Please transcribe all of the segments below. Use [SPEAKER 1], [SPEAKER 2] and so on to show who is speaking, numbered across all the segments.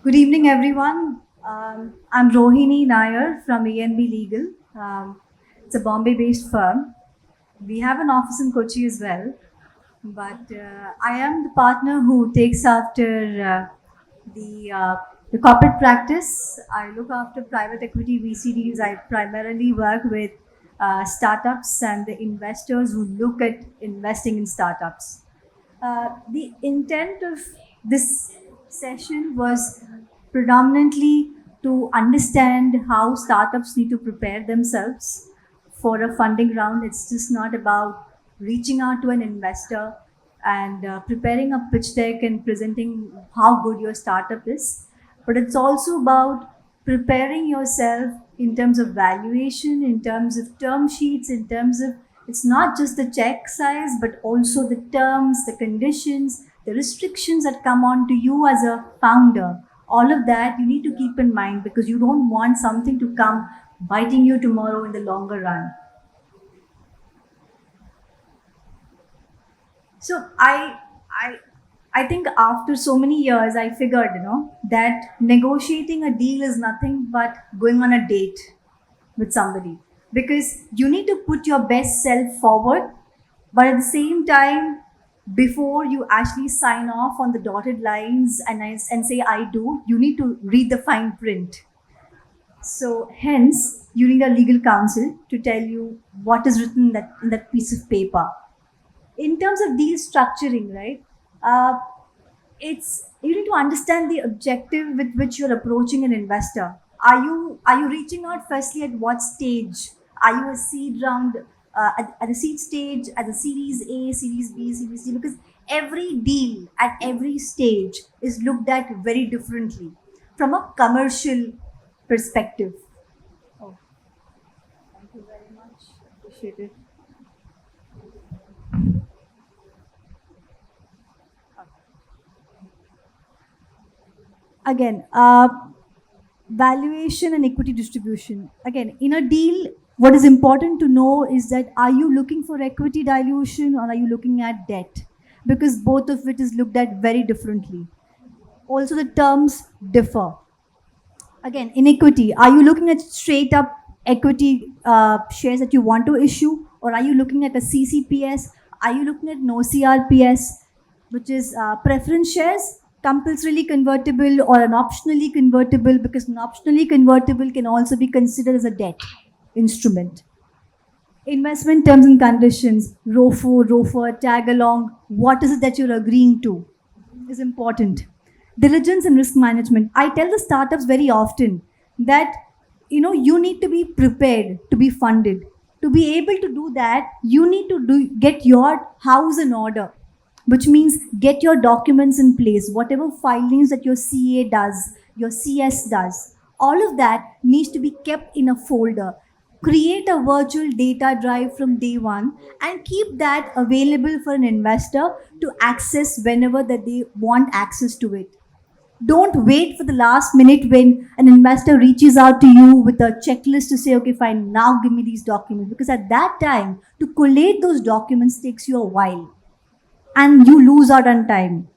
[SPEAKER 1] Good evening, everyone. I'm Rohini Nair from ENB Legal. It's a Bombay-based firm. We have an office in Kochi as well, but I am the partner who takes after the corporate practice. I look after private equity VCDs. I primarily work with startups and the investors who look at investing in startups. The intent of this session was predominantly to understand how startups need to prepare themselves for a funding round. It's just not about reaching out to an investor and preparing a pitch deck and presenting how good your startup is, but it's also about preparing yourself in terms of valuation, in terms of term sheets, in terms of it's not just the check size, but also the terms, the conditions, the restrictions that come on to you as a founder. All of that you need to keep in mind because you don't want something to come biting you tomorrow in the longer run. So I I think after so many years I figured, that negotiating a deal is nothing but going on a date with somebody because you need to put your best self forward, but at the same time, before you actually sign off on the dotted lines and say I do, you need to read the fine print. So hence you need a legal counsel to tell you what is written in that piece of paper. In terms of deal structuring, right? Uh, it's you need to understand the objective with which you're approaching an investor. Are you reaching out firstly at what stage? Are you a seed round at the seed stage, at the series A, series B, series C? Because every deal at every stage is looked at very differently from a commercial perspective. Oh, thank you very much. Appreciate it. Again, valuation and equity distribution. Again, in a deal, what is important to know is that are you looking for equity dilution or are you looking at debt? Because both of it is looked at very differently. Also, the terms differ. Again, in equity, are you looking at straight up equity shares that you want to issue, or are you looking at a CCPS? Are you looking at no CRPS, which is preference shares, compulsorily convertible, or an optionally convertible? Because an optionally convertible can also be considered as a debt instrument. Investment terms and conditions, ROFO, tag along, what is it that you're agreeing to is important. Diligence and risk management. I tell the startups very often that you need to be prepared to be funded. To be able to do that, you need to get your house in order, which means get your documents in place. Whatever filings that your CA does, your CS does, all of that needs to be kept in a folder. Create a virtual data drive from day one and keep that available for an investor to access whenever that they want access to it. Don't wait for the last minute when an investor reaches out to you with a checklist to say, okay, fine, now give me these documents. Because at that time, to collate those documents takes you a while and you lose out on time.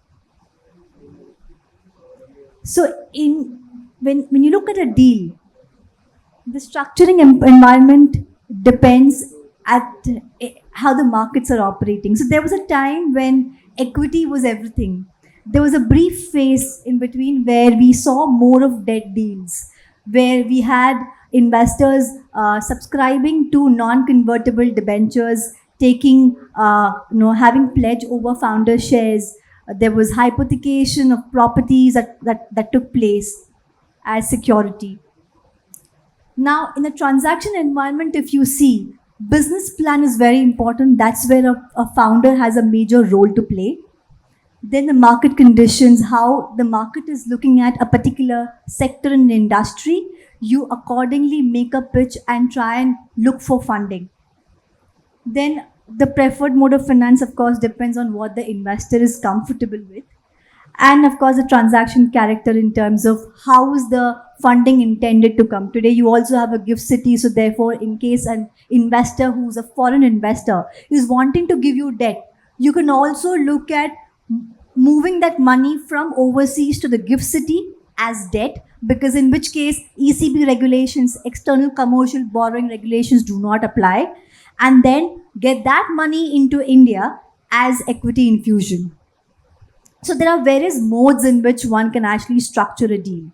[SPEAKER 1] So, when you look at a deal, the structuring environment depends at how the markets are operating. So there was a time when equity was everything. There was a brief phase in between where we saw more of debt deals, where we had investors subscribing to non-convertible debentures, taking, having pledge over founder shares. There was hypothecation of properties that took place as security. Now, in a transaction environment, if you see, business plan is very important. That's where a founder has a major role to play. Then the market conditions, how the market is looking at a particular sector in the industry, you accordingly make a pitch and try and look for funding. Then the preferred mode of finance, of course, depends on what the investor is comfortable with. And of course, the transaction character in terms of how is the funding intended to come. Today, you also have a gift city. So therefore, in case an investor who's a foreign investor is wanting to give you debt, you can also look at moving that money from overseas to the gift city as debt, because in which case ECB regulations, external commercial borrowing regulations do not apply, and then get that money into India as equity infusion. So there are various modes in which one can actually structure a deal.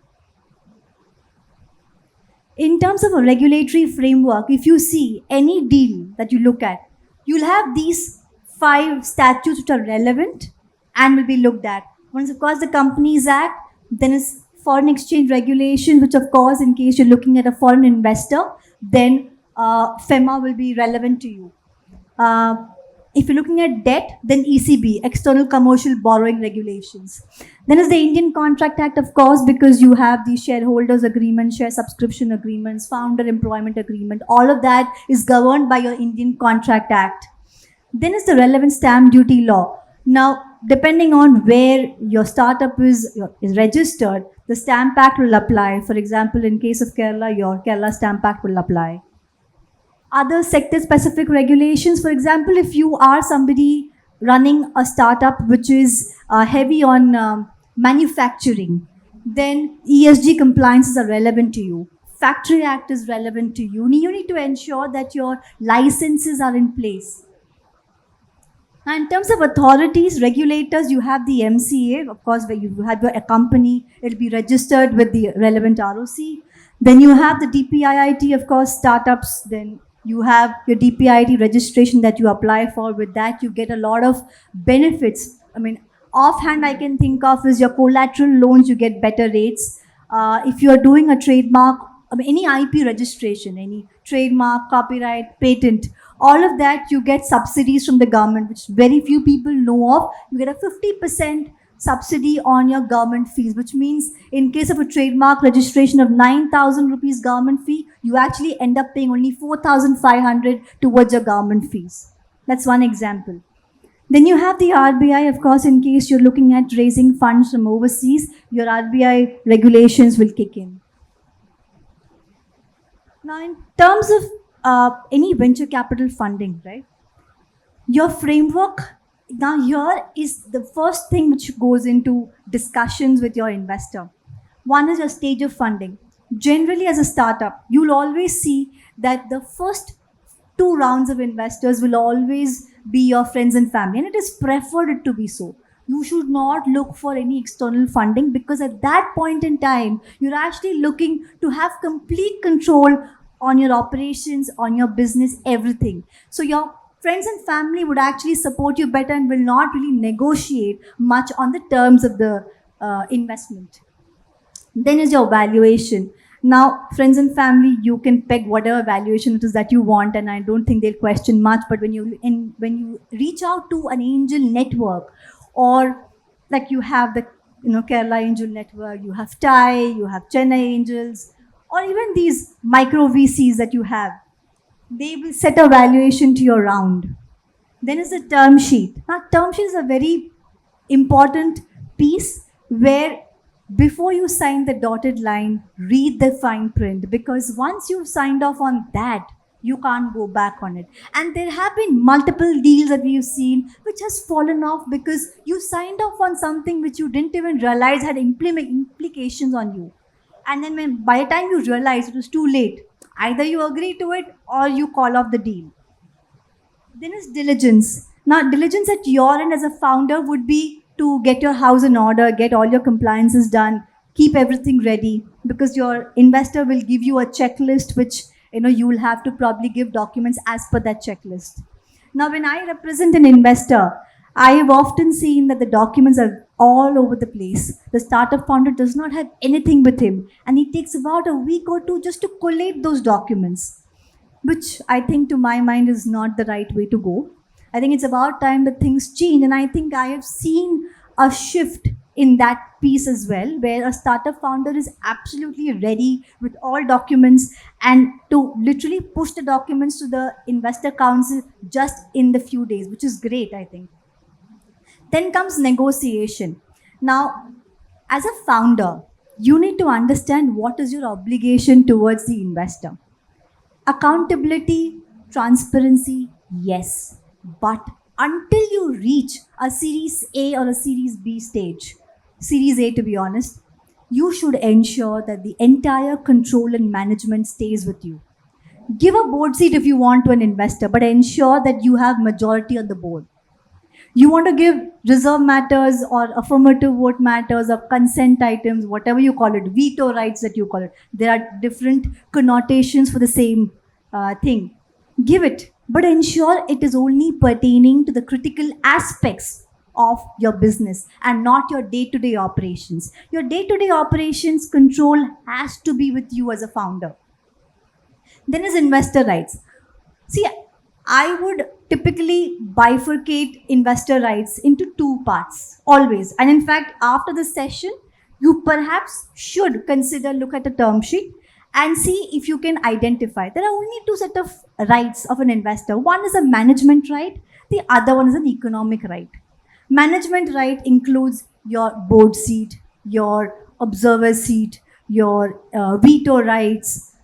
[SPEAKER 1] In terms of a regulatory framework, if you see any deal that you look at, you'll have these 5 statutes which are relevant and will be looked at. One is, of course, the Companies Act, then is foreign exchange regulation, which, of course, in case you're looking at a foreign investor, then FEMA will be relevant to you. If you're looking at debt, then ECB, external commercial borrowing regulations. Then is the Indian Contract Act, of course, because you have the shareholders agreement, share subscription agreements, founder employment agreement. All of that is governed by your Indian Contract Act. Then is the relevant stamp duty law. Now, depending on where your startup is registered, the Stamp Act will apply. For example, in case of Kerala, your Kerala Stamp Act will apply. Other sector-specific regulations, for example, if you are somebody running a startup which is heavy on manufacturing, then ESG compliances are relevant to you. Factory Act is relevant to you. You need to ensure that your licenses are in place. Now, in terms of authorities, regulators, you have the MCA, of course, where you have a company, it'll be registered with the relevant ROC. Then you have the DPIIT, of course, startups, then you have your DPIIT registration that you apply for. With that, you get a lot of benefits. I mean, offhand, I can think of is your collateral loans, you get better rates. If you are doing a trademark, I mean, any IP registration, any trademark, copyright, patent, all of that, you get subsidies from the government, which very few people know of. You get a 50% subsidy on your government fees, which means in case of a trademark registration of 9,000 rupees government fee, you actually end up paying only 4,500 towards your government fees. That's one example. Then you have the RBI, of course, in case you're looking at raising funds from overseas, your RBI regulations will kick in. Now, in terms of any venture capital funding, right? Your framework, now here is the first thing which goes into discussions with your investor. One is your stage of funding. Generally, as a startup, you'll always see that the first 2 rounds of investors will always be your friends and family, and it is preferred to be so. You should not look for any external funding, because at that point in time, you're actually looking to have complete control on your operations, on your business, everything. So your friends and family would actually support you better and will not really negotiate much on the terms of the investment. Then is your valuation. Now, friends and family, you can peg whatever valuation it is that you want, and I don't think they'll question much. But when you reach out to an angel network, or like you have the Kerala Angel Network, you have TIE, you have Chennai Angels, or even these micro VCs that you have, they will set a valuation to your round. Then is the term sheet. Now, term sheet is a very important piece where before you sign the dotted line, read the fine print, because once you've signed off on that, you can't go back on it. And there have been multiple deals that we've seen which has fallen off because you signed off on something which you didn't even realize had implications on you. And then by the time you realize, it was too late. Either you agree to it or you call off the deal. Then is diligence. Now, diligence at your end as a founder would be to get your house in order, get all your compliances done, keep everything ready, because your investor will give you a checklist which you will have to probably give documents as per that checklist. Now, when I represent an investor, I have often seen that the documents are all over the place. The startup founder does not have anything with him, and it takes about a week or 2 just to collate those documents, which I think to my mind is not the right way to go. I think it's about time that things change, and I think I have seen a shift in that piece as well, where a startup founder is absolutely ready with all documents and to literally push the documents to the investor council just in the few days, which is great, I think. Then comes negotiation. Now, as a founder, you need to understand what is your obligation towards the investor. Accountability, transparency, yes. But until you reach a Series A or a Series B stage, Series A to be honest, you should ensure that the entire control and management stays with you. Give a board seat if you want to an investor, but ensure that you have majority on the board. You want to give reserve matters or affirmative vote matters or consent items, whatever you call it, veto rights that you call it. There are different connotations for the same thing. Give it, but ensure it is only pertaining to the critical aspects of your business and not your day-to-day operations. Your day-to-day operations control has to be with you as a founder. Then is investor rights. See, I would typically bifurcate investor rights into two parts always. And in fact, after this session, you perhaps should consider look at the term sheet and see if you can identify. There are only two set of rights of an investor. One is a management right, the other one is an economic right. Management right includes your board seat, your observer seat, your veto rights,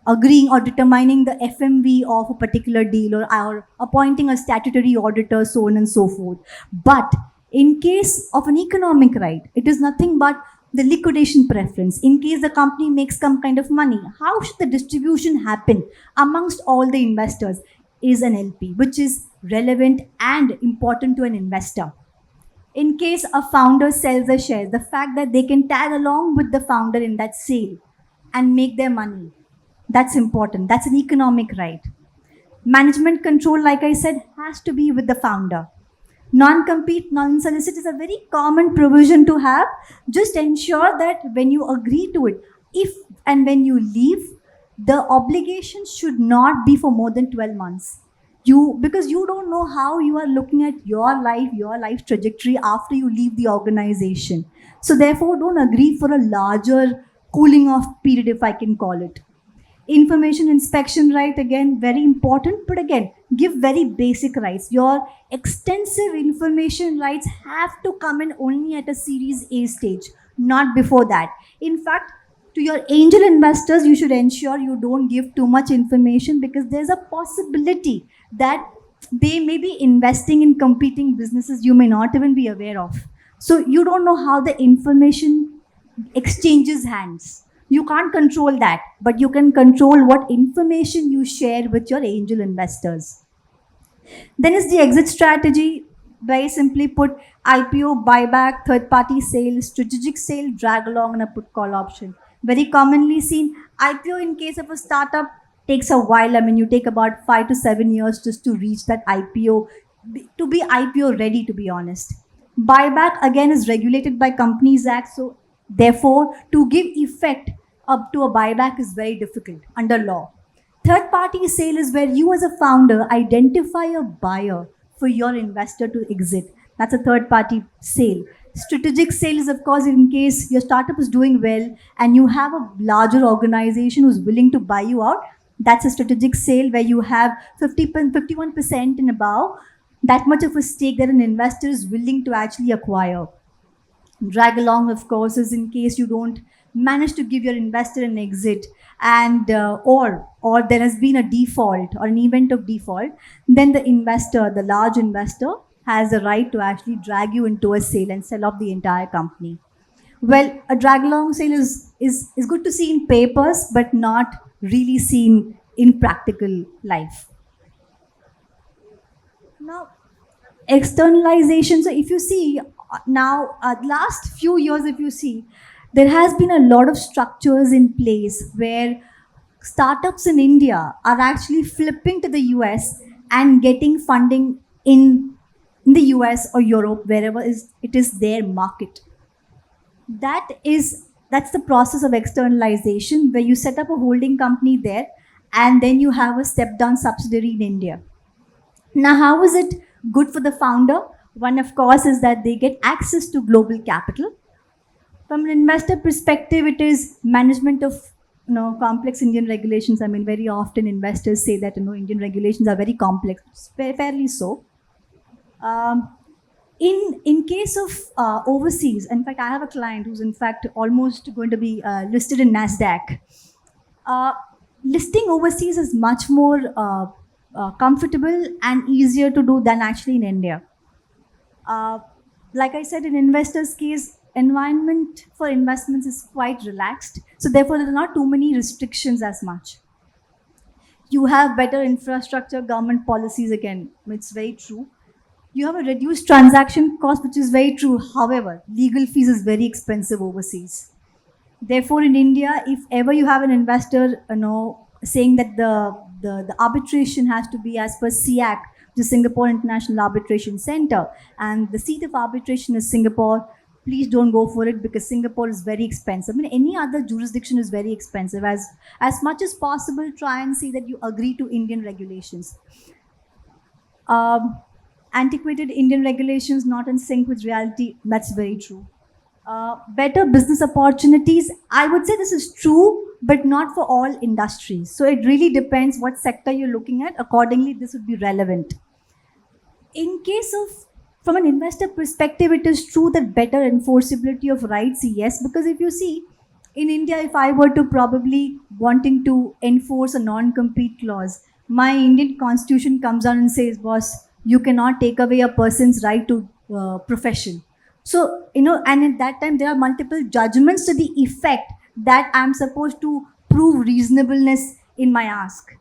[SPEAKER 1] agreeing or determining the FMV of a particular deal or appointing a statutory auditor, so on and so forth. But in case of an economic right, it is nothing but the liquidation preference. In case the company makes some kind of money, how should the distribution happen amongst all the investors is an LP, which is relevant and important to an investor. In case a founder sells the shares, the fact that they can tag along with the founder in that sale and make their money, that's important. That's an economic right. Management control, like I said, has to be with the founder. Non-compete, non-solicit is a very common provision to have. Just ensure that when you agree to it, if and when you leave, the obligation should not be for more than 12 months. Because you don't know how you are looking at your life trajectory after you leave the organization. So therefore, don't agree for a larger cooling off period, if I can call it. Information inspection right, again, very important, but again, give very basic rights. Your extensive information rights have to come in only at a Series A stage, not before that. In fact, to your angel investors, you should ensure you don't give too much information because there's a possibility that they may be investing in competing businesses you may not even be aware of. So you don't know how the information exchanges hands. You can't control that, but you can control what information you share with your angel investors. Then is the exit strategy. Very simply put, IPO, buyback, third-party sale, strategic sale, drag along, and a put call option. Very commonly seen. IPO in case of a startup takes a while. I mean, you take about 5 to 7 years just to reach that IPO, to be IPO ready, to be honest. Buyback again is regulated by Companies Act, so therefore, to give effect up to a buyback is very difficult under law. Third party sale is where you as a founder identify a buyer for your investor to exit. That's a third party sale. Strategic sale is, of course, in case your startup is doing well and you have a larger organization who's willing to buy you out. That's a strategic sale where you have 51% and above, that much of a stake that an investor is willing to actually acquire. Drag along, of course, is in case you don't manage to give your investor an exit and or there has been a default or an event of default, then the investor, the large investor, has the right to actually drag you into a sale and sell off the entire company. Well, a drag along sale is good to see in papers, but not really seen in practical life. Now, externalization. So if you see now, last few years, if you see, there has been a lot of structures in place where startups in India are actually flipping to the US and getting funding in the US or Europe, wherever it is their market. That's the process of externalization, where you set up a holding company there and then you have a step down subsidiary in India. Now, how is it good for the founder? One, of course, is that they get access to global capital. From an investor perspective, it is management of complex Indian regulations. I mean, very often investors say that Indian regulations are very complex, fairly so. In case of overseas, in fact, I have a client who's in fact almost going to be listed in NASDAQ. Listing overseas is much more comfortable and easier to do than actually in India. Like I said, in investors' case, environment for investments is quite relaxed. So therefore, there are not too many restrictions as much. You have better infrastructure, government policies again. It's very true. You have a reduced transaction cost, which is very true. However, legal fees is very expensive overseas. Therefore, in India, if ever you have an investor, saying that the arbitration has to be as per SIAC, the Singapore International Arbitration Center, and the seat of arbitration is Singapore, please don't go for it because Singapore is very expensive. I mean, any other jurisdiction is very expensive. As much as possible, try and see that you agree to Indian regulations. Antiquated Indian regulations not in sync with reality, that's very true. Better business opportunities, I would say this is true, but not for all industries. So it really depends what sector you're looking at. Accordingly, this would be relevant. In case of, from an investor perspective, it is true that better enforceability of rights, yes, because if you see, in India, if I were to probably wanting to enforce a non-compete clause, my Indian constitution comes out and says, boss, you cannot take away a person's right to profession. So, and at that time, there are multiple judgments to the effect that I'm supposed to prove reasonableness in my ask.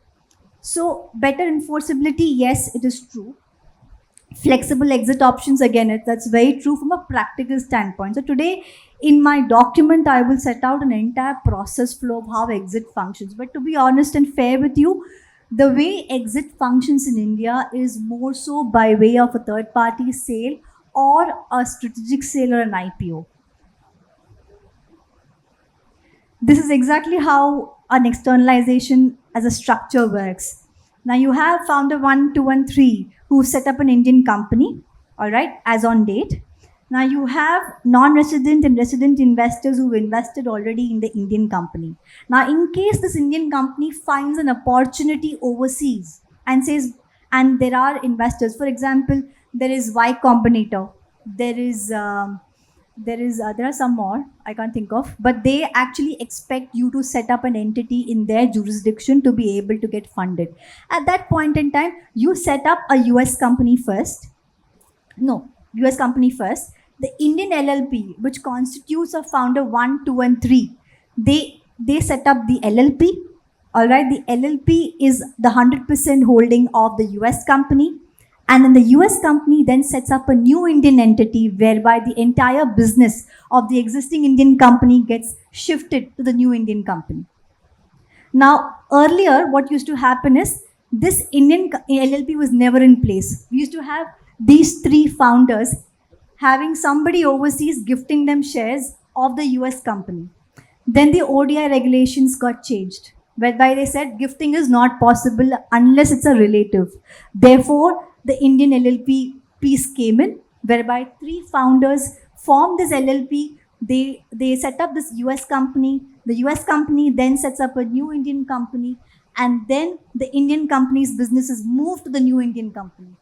[SPEAKER 1] So, better enforceability, yes, it is true. Flexible exit options, again, that's very true from a practical standpoint. So, today, in my document, I will set out an entire process flow of how exit functions. But to be honest and fair with you, the way exit functions in India is more so by way of a third party sale or a strategic sale or an IPO. This is exactly how an externalization as a structure works. Now you have founder 1, 2, and 3 who set up an Indian company, all right, as on date. Now you have non-resident and resident investors who've invested already in the Indian company. Now in case this Indian company finds an opportunity overseas and says, and there are investors, for example, there is Y Combinator, there are some more I can't think of, but they actually expect you to set up an entity in their jurisdiction to be able to get funded. At that point in time, you set up a US company first. No, US company first. The Indian LLP, which constitutes of founder 1, 2, and 3, they set up the LLP. All right, the LLP is the 100% holding of the US company. And then the US company then sets up a new Indian entity whereby the entire business of the existing Indian company gets shifted to the new Indian company. Now, earlier, what used to happen is this Indian LLP was never in place. We used to have these 3 founders having somebody overseas gifting them shares of the US company. Then the ODI regulations got changed, whereby they said gifting is not possible unless it's a relative. Therefore, the Indian LLP piece came in, whereby 3 founders formed this LLP. They set up this US company. The US company then sets up a new Indian company, and then the Indian company's businesses move to the new Indian company.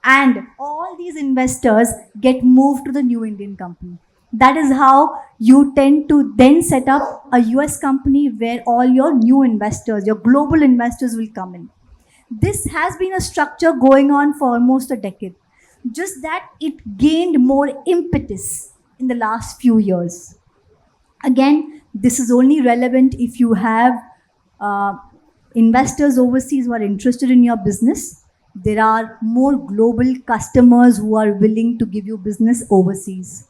[SPEAKER 1] And all these investors get moved to the new Indian company. That is how you tend to then set up a US company where all your new investors, your global investors will come in. This has been a structure going on for almost a decade. Just that it gained more impetus in the last few years. Again, this is only relevant if you have investors overseas who are interested in your business. There are more global customers who are willing to give you business overseas.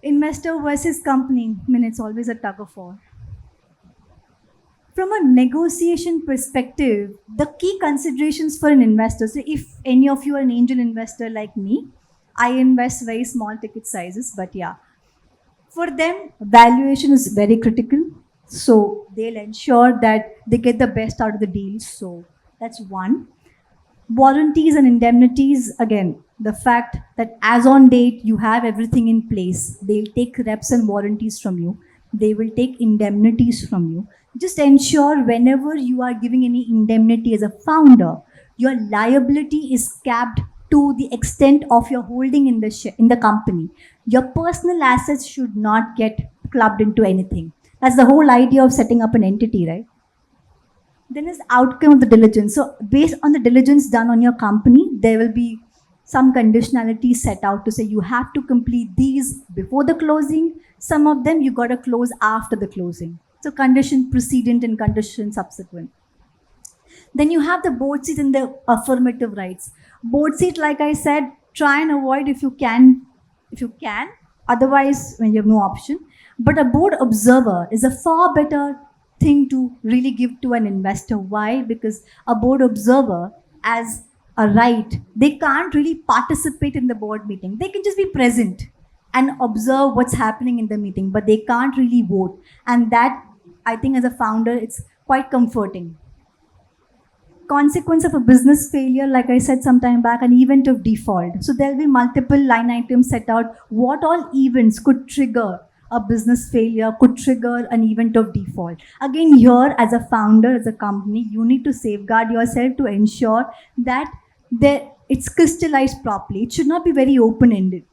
[SPEAKER 1] Investor versus company, I mean, it's always a tug of war. From a negotiation perspective, the key considerations for an investor, so if any of you are an angel investor like me, I invest very small ticket sizes, but yeah, for them, valuation is very critical. So they'll ensure that they get the best out of the deal. So that's one. Warranties and indemnities, again, the fact that as on date, you have everything in place. They'll take reps and warranties from you. They will take indemnities from you. Just ensure whenever you are giving any indemnity as a founder, your liability is capped to the extent of your holding in the company. Your personal assets should not get clubbed into anything. That's the whole idea of setting up an entity, right? Then is outcome of the diligence. So based on the diligence done on your company, there will be some conditionalities set out to say you have to complete these before the closing. Some of them you got to close after the closing. So condition precedent and condition subsequent. Then you have the board seat and the affirmative rights. Board seat, like I said, try and avoid if you can. Otherwise, when you have no option. But a board observer is a far better thing to really give to an investor. Why? Because a board observer, as a right, they can't really participate in the board meeting. They can just be present and observe what's happening in the meeting, but they can't really vote. And that, I think, as a founder, it's quite comforting. Consequence of a business failure, like I said some time back, an event of default. So there'll be multiple line items set out what all events could trigger a business failure, could trigger an event of default. Again, here as a founder, as a company, you need to safeguard yourself to ensure that it's crystallized properly. It should not be very open-ended.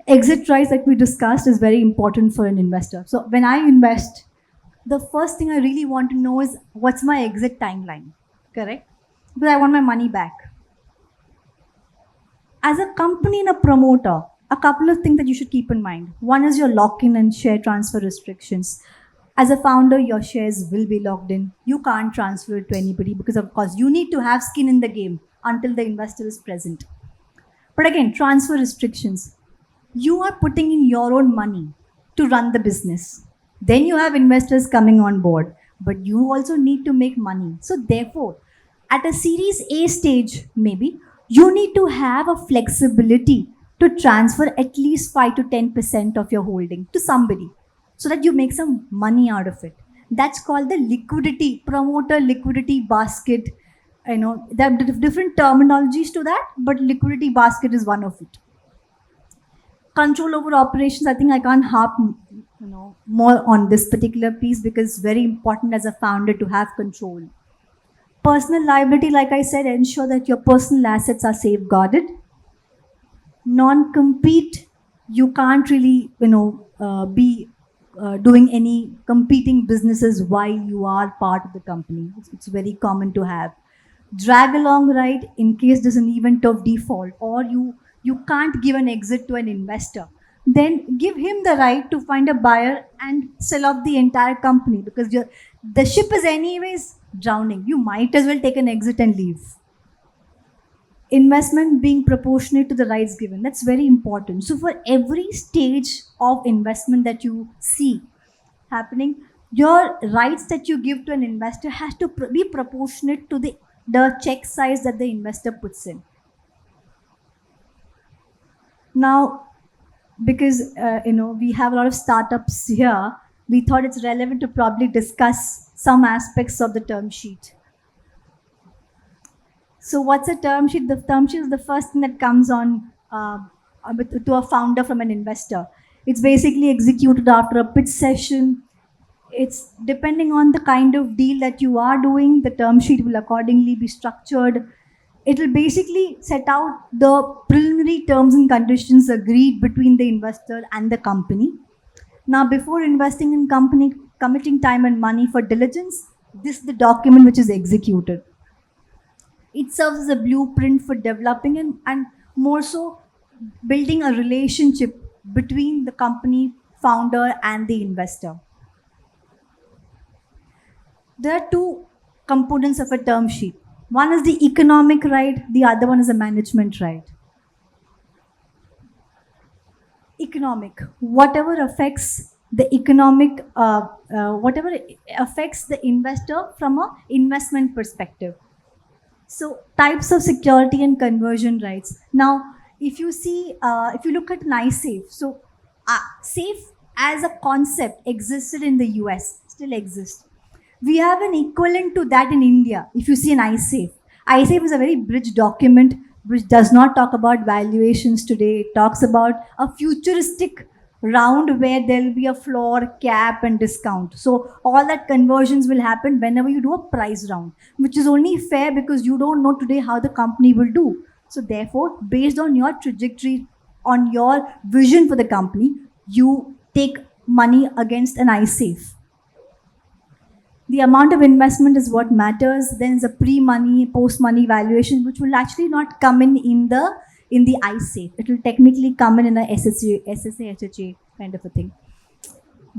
[SPEAKER 1] Exit price, like we discussed, is very important for an investor. So when I invest, the first thing I really want to know is what's my exit timeline, correct? Because I want my money back. As a company and a promoter, a couple of things that you should keep in mind. One is your lock-in and share transfer restrictions. As a founder, your shares will be locked in. You can't transfer it to anybody because, of course, you need to have skin in the game until the investor is present. But again, transfer restrictions. You are putting in your own money to run the business. Then you have investors coming on board, but you also need to make money. So therefore, at a Series A stage, maybe, you need to have a flexibility to transfer at least 5 to 10% of your holding to somebody so that you make some money out of it. That's called the liquidity, promoter liquidity basket. There are different terminologies to that, but liquidity basket is one of it. Control over operations, I think I can't harp more on this particular piece because it's very important as a founder to have control. Personal liability, like I said, ensure that your personal assets are safeguarded. Non-compete, you can't really be doing any competing businesses while you are part of the company. It's very common to have. Drag along right in case there's an event of default or you can't give an exit to an investor. Then give him the right to find a buyer and sell off the entire company because the ship is anyways drowning. You might as well take an exit and leave. Investment being proportionate to the rights given. That's very important. So for every stage of investment that you see happening, your rights that you give to an investor has to be proportionate to the check size that the investor puts in. Now, because we have a lot of startups here, we thought it's relevant to probably discuss some aspects of the term sheet. So what's a term sheet? The term sheet is the first thing that comes on to a founder from an investor. It's basically executed after a pitch session. It's depending on the kind of deal that you are doing, the term sheet will accordingly be structured. It will basically set out the preliminary terms and conditions agreed between the investor and the company. Now, before investing in company, committing time and money for diligence, this is the document which is executed. It serves as a blueprint for developing and more so building a relationship between the company founder and the investor. There are two components of a term sheet. One is the economic right, the other one is a management right. Economic, whatever affects the economic, whatever affects the investor from an investment perspective. So types of security and conversion rights. Now, if you look at an iSafe, so SAFE as a concept existed in the US, still exists. We have an equivalent to that in India. If you see an iSafe, iSafe is a very bridge document which does not talk about valuations today. It talks about a futuristic round where there will be a floor, cap, and discount. So all that conversions will happen whenever you do a price round, which is only fair because you don't know today how the company will do. So therefore, based on your trajectory, on your vision for the company, you take money against an iSafe. The amount of investment is what matters. Then there's a pre-money, post-money valuation, which will actually not come in the ISAFE. It will technically come in a SSA, HHA kind of a thing.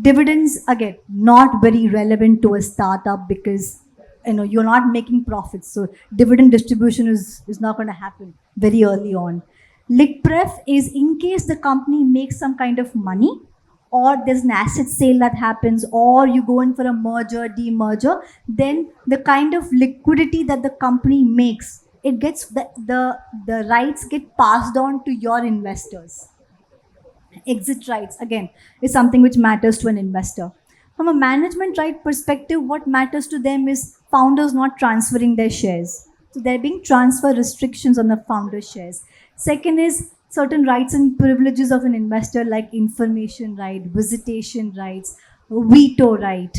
[SPEAKER 1] Dividends, again, not very relevant to a startup because you're not making profits. So dividend distribution is not going to happen very early on. Liqupref is in case the company makes some kind of money, or there's an asset sale that happens, or you go in for a merger, demerger, then the kind of liquidity that the company makes, it gets the rights get passed on to your investors. Exit rights, again, is something which matters to an investor. From a management right perspective, what matters to them is founders not transferring their shares. So there being transfer restrictions on the founder shares. Second is certain rights and privileges of an investor, like information right, visitation rights, veto right.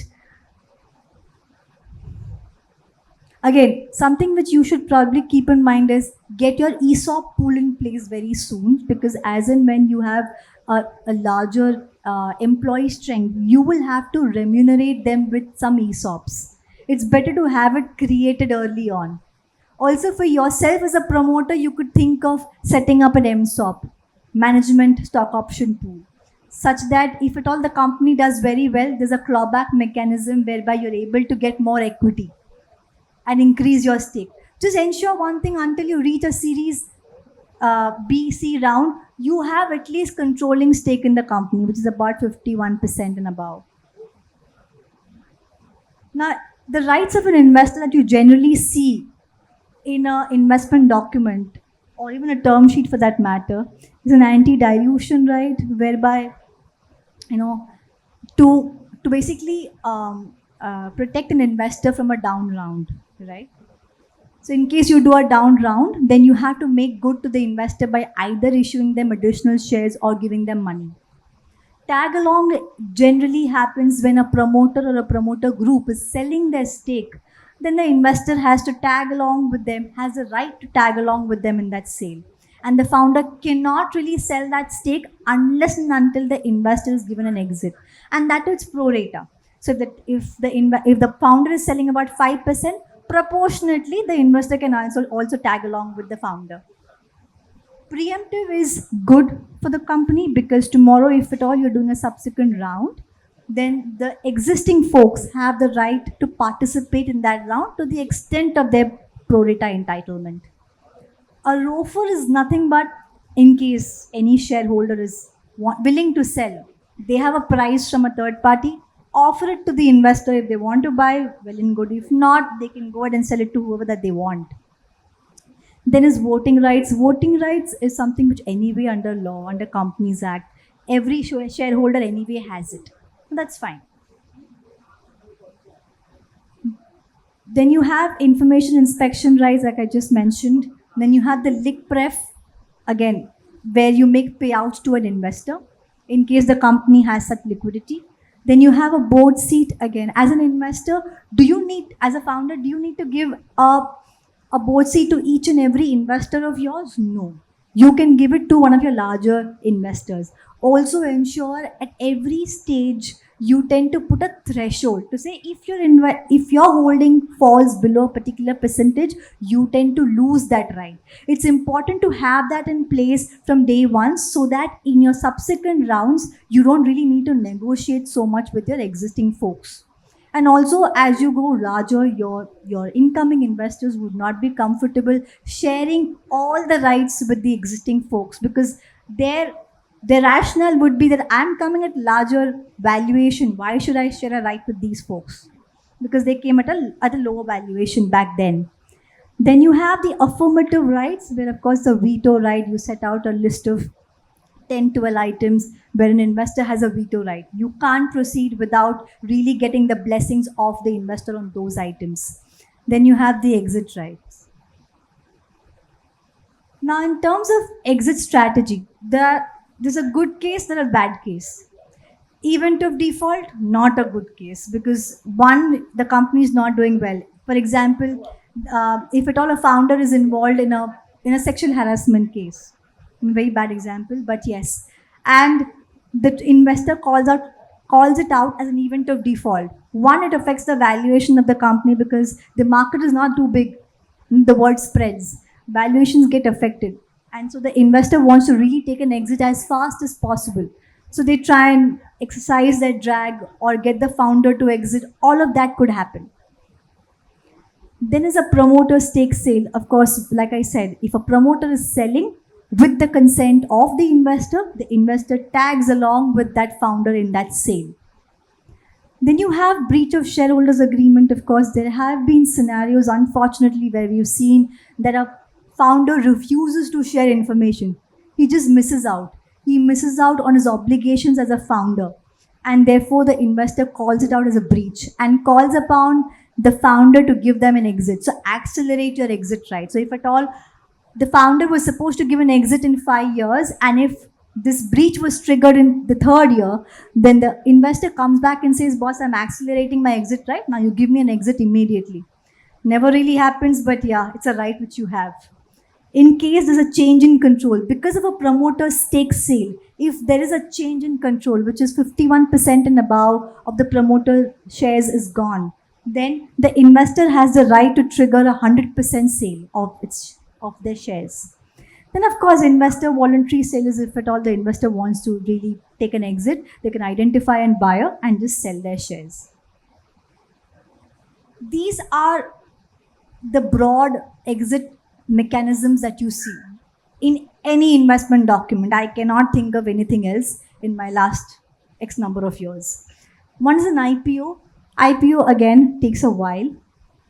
[SPEAKER 1] Again, something which you should probably keep in mind is get your ESOP pool in place very soon, because as and when you have a larger employee strength, you will have to remunerate them with some ESOPs. It's better to have it created early on. Also, for yourself as a promoter, you could think of setting up an MSOP, management stock option pool, such that if at all the company does very well, there's a clawback mechanism whereby you're able to get more equity and increase your stake. Just ensure one thing: until you reach a series B, C round, you have at least controlling stake in the company, which is about 51% and above. Now, the rights of an investor that you generally see in an investment document, or even a term sheet for that matter, is an anti-dilution right, whereby, to basically protect an investor from a down round, right? So in case you do a down round, then you have to make good to the investor by either issuing them additional shares or giving them money. Tag along generally happens when a promoter or a promoter group is selling their stake. Then the investor has to tag along with them, has a right to tag along with them in that sale. And the founder cannot really sell that stake unless and until the investor is given an exit. And that is pro rata. So that if the founder is selling about 5%, proportionately the investor can also tag along with the founder. Preemptive is good for the company, because tomorrow, if at all you're doing a subsequent round, then the existing folks have the right to participate in that round to the extent of their pro rata entitlement. A ROFR is nothing but in case any shareholder is willing to sell, they have a price from a third party, offer it to the investor. If they want to buy, well and good. If not, they can go ahead and sell it to whoever that they want. Then is voting rights. Voting rights is something which anyway under law, under Companies Act, every shareholder anyway has it. That's fine. Then you have information inspection rights, like I just mentioned. Then you have the Liqupref, again, where you make payouts to an investor in case the company has such liquidity. Then you have a board seat. Again, as an investor, as a founder, do you need to give a board seat to each and every investor of yours? No. You can give it to one of your larger investors. Also ensure at every stage you tend to put a threshold to say if your holding falls below a particular percentage, you tend to lose that right. It's important to have that in place from day one, so that in your subsequent rounds, you don't really need to negotiate so much with your existing folks. And also, as you go larger, your incoming investors would not be comfortable sharing all the rights with the existing folks, because their rationale would be that I'm coming at larger valuation. Why should I share a right with these folks? Because they came at a lower valuation back then. Then you have the affirmative rights, where of course the veto right, you set out a list of 10, 12 items where an investor has a veto right. You can't proceed without really getting the blessings of the investor on those items. Then you have the exit rights. Now, in terms of exit strategy, there's a good case, there's a bad case. Event of default, not a good case, because one, the company is not doing well. For example, if at all a founder is involved in a sexual harassment case, very bad example, but yes, and the investor calls out calls it out as an event of default. One, it affects the valuation of the company because the market is not too big. The word spreads. Valuations get affected. And so the investor wants to really take an exit as fast as possible. So they try and exercise their drag or get the founder to exit. All of that could happen. Then is a promoter stake sale. Of course, like I said, if a promoter is selling with the consent of the investor tags along with that founder in that sale. Then you have breach of shareholders agreement. Of course, there have been scenarios, unfortunately, where we've seen that a founder refuses to share information. He just misses out. He misses out on his obligations as a founder. And therefore, the investor calls it out as a breach and calls upon the founder to give them an exit. So accelerate your exit, right? So if at all the founder was supposed to give an exit in 5 years, and if this breach was triggered in the 3rd year, then the investor comes back and says, boss, I'm accelerating my exit right now, you give me an exit immediately. Never really happens, but yeah, it's a right which you have. In case there's a change in control, because of a promoter's stake sale, if there is a change in control, which is 51% and above of the promoter shares is gone, then the investor has the right to trigger a 100% sale of their shares. Then, of course, investor voluntary sale is if at all the investor wants to really take an exit, they can identify a buyer and just sell their shares. These are the broad exit mechanisms that you see in any investment document. I cannot think of anything else in my last X number of years. One is an IPO. IPO again takes a while.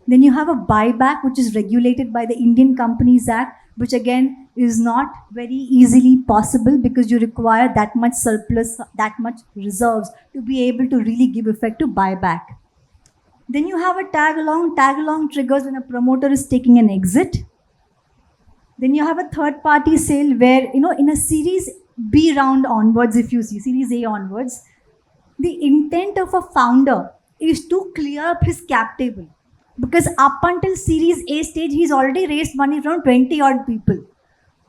[SPEAKER 1] Then you have a buyback, which is regulated by the Indian Companies Act, which again is not very easily possible because you require that much surplus, that much reserves to be able to really give effect to buyback. Then you have a tag along. Tag along triggers when a promoter is taking an exit. Then you have a third party sale where, in a series B round onwards, if you see series A onwards, the intent of a founder is to clear up his cap table. Because up until series A stage, he's already raised money from 20 odd people.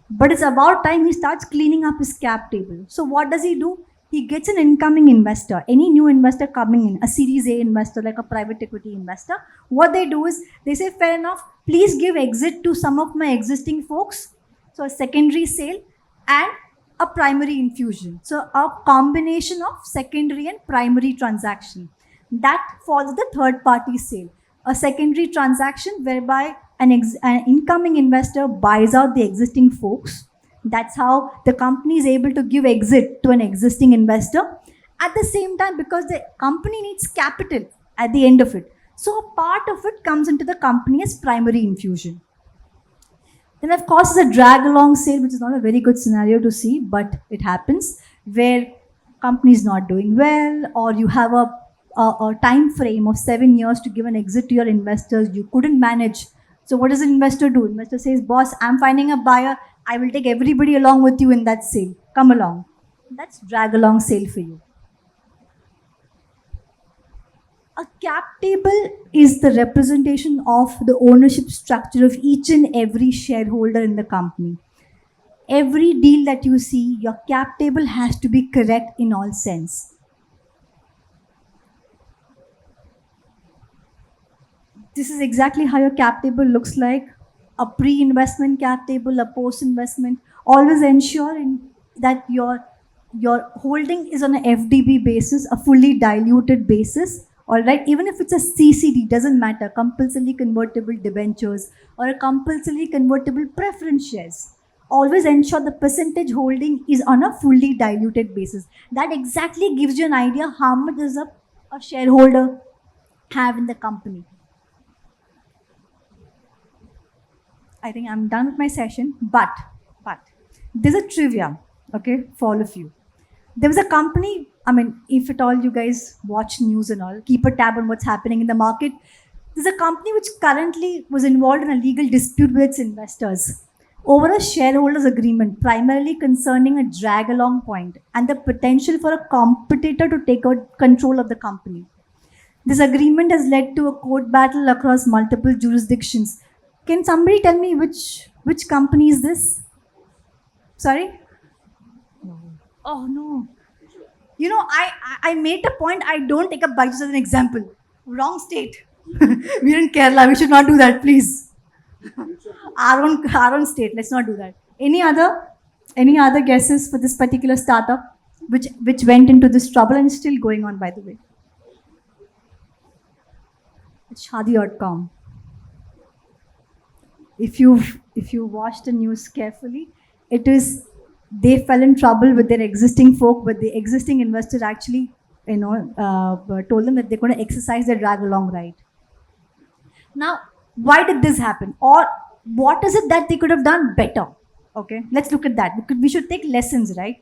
[SPEAKER 1] But it's about time he starts cleaning up his cap table. So what does he do? He gets an incoming investor, any new investor coming in, a series A investor, like a private equity investor. What they do is they say, fair enough, please give exit to some of my existing folks. So a secondary sale and a primary infusion. So a combination of secondary and primary transaction. That follows the third party sale. A secondary transaction whereby an incoming investor buys out the existing folks. That's how the company is able to give exit to an existing investor. At the same time, because the company needs capital at the end of it. So a part of it comes into the company as primary infusion. Then, of course, is a drag along sale, which is not a very good scenario to see, but it happens, where company is not doing well, or you have a time frame of 7 years to give an exit to your investors. You couldn't manage. So what does an investor do? Investor says, boss, I'm finding a buyer. I will take everybody along with you in that sale. Come along. That's drag along sale for you. A cap table is the representation of the ownership structure of each and every shareholder in the company. Every deal that you see, your cap table has to be correct in all sense. This is exactly how your cap table looks like. A pre-investment cap table, a post-investment. Always ensure that your holding is on an FDB basis, a fully diluted basis. All right, even if it's a CCD, doesn't matter, compulsorily convertible debentures or a compulsorily convertible preference shares. Always ensure the percentage holding is on a fully diluted basis. That exactly gives you an idea how much does a shareholder have in the company. I think I'm done with my session, but there's a trivia, okay, for all of you. There was a company, if at all you guys watch news and all, keep a tab on what's happening in the market. There's a company which currently was involved in a legal dispute with its investors over a shareholders agreement, primarily concerning a drag along point and the potential for a competitor to take out control of the company. This agreement has led to a court battle across multiple jurisdictions. Can somebody tell me which company is this? Sorry? Oh, no. You know, I made a point. I don't take up Byju's as an example. Wrong state. We're in Kerala. We should not do that, please. Our own state. Let's not do that. Any other guesses for this particular startup, which went into this trouble and is still going on, by the way? It's Shadi.com. If you watch the news carefully, it is they fell in trouble with their existing folk, but the existing investor actually, told them that they're going to exercise their drag along right. Now, why did this happen? Or what is it that they could have done better? Okay, let's look at that because we should take lessons, right?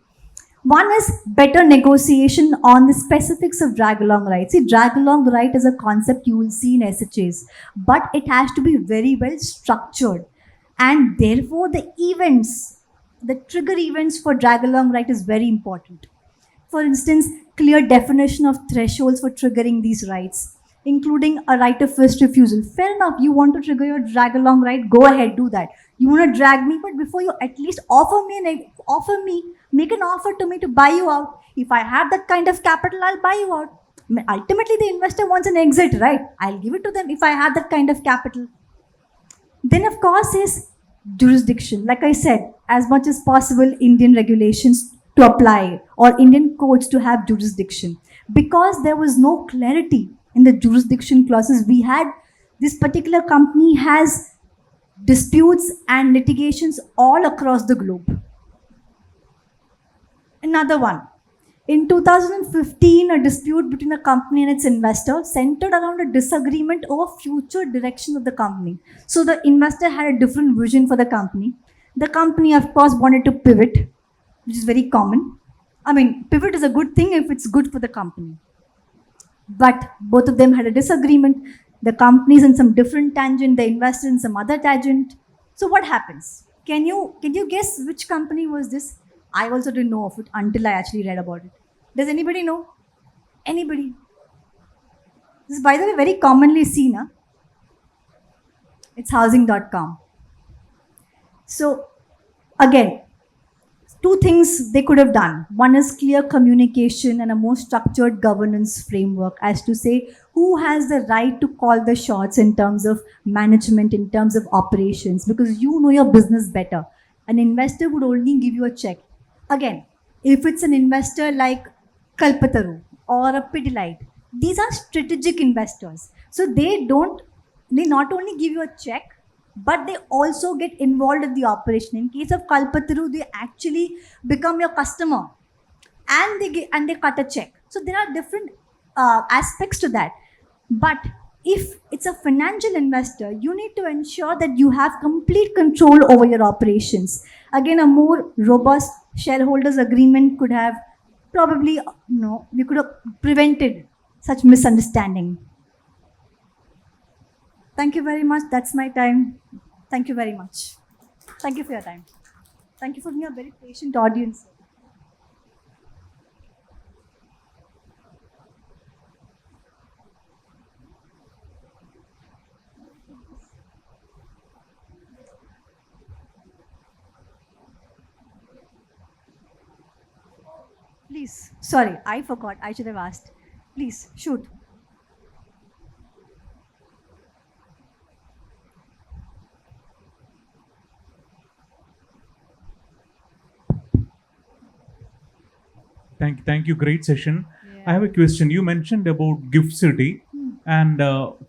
[SPEAKER 1] One is better negotiation on the specifics of drag along right. See, drag along right is a concept you will see in SHAs, but it has to be very well structured. And therefore, the trigger events for drag along right is very important. For instance, clear definition of thresholds for triggering these rights, including a right of first refusal. Fair enough, you want to trigger your drag along right, go ahead, do that. You want to drag me, but before you at least make an offer to me to buy you out. If I have that kind of capital, I'll buy you out. Ultimately, the investor wants an exit, right? I'll give it to them if I have that kind of capital. Then, of course, is jurisdiction. Like I said, as much as possible, Indian regulations to apply or Indian courts to have jurisdiction. Because there was no clarity in the jurisdiction clauses, we had this particular company has disputes and litigations all across the globe. Another one. In 2015, a dispute between a company and its investor centered around a disagreement over future direction of the company. So the investor had a different vision for the company. The company, of course, wanted to pivot, which is very common. I mean, pivot is a good thing if it's good for the company. But both of them had a disagreement. The company's in some different tangent, the investor in some other tangent. So what happens? Can you guess which company was this? I also didn't know of it until I actually read about it. Does anybody know? Anybody? This is, by the way, very commonly seen. Huh? It's housing.com. So, again, two things they could have done. One is clear communication and a more structured governance framework as to say who has the right to call the shots in terms of management, in terms of operations, because you know your business better. An investor would only give you a check. Again, if it's an investor like Kalpataru or a Pidilite, these are strategic investors. So they not only give you a check, but they also get involved in the operation. In case of Kalpataru, they actually become your customer and they cut a check. So there are different aspects to that. But if it's a financial investor, you need to ensure that you have complete control over your operations. Again, a more robust shareholders agreement could have probably, we could have prevented such misunderstanding. Thank you very much. That's my time. Thank you very much. Thank you for your time. Thank you for being a very patient audience. Please. Sorry, I forgot. I should have asked. Please, shoot.
[SPEAKER 2] Thank you. Great session. I have a question. You mentioned about Gift City and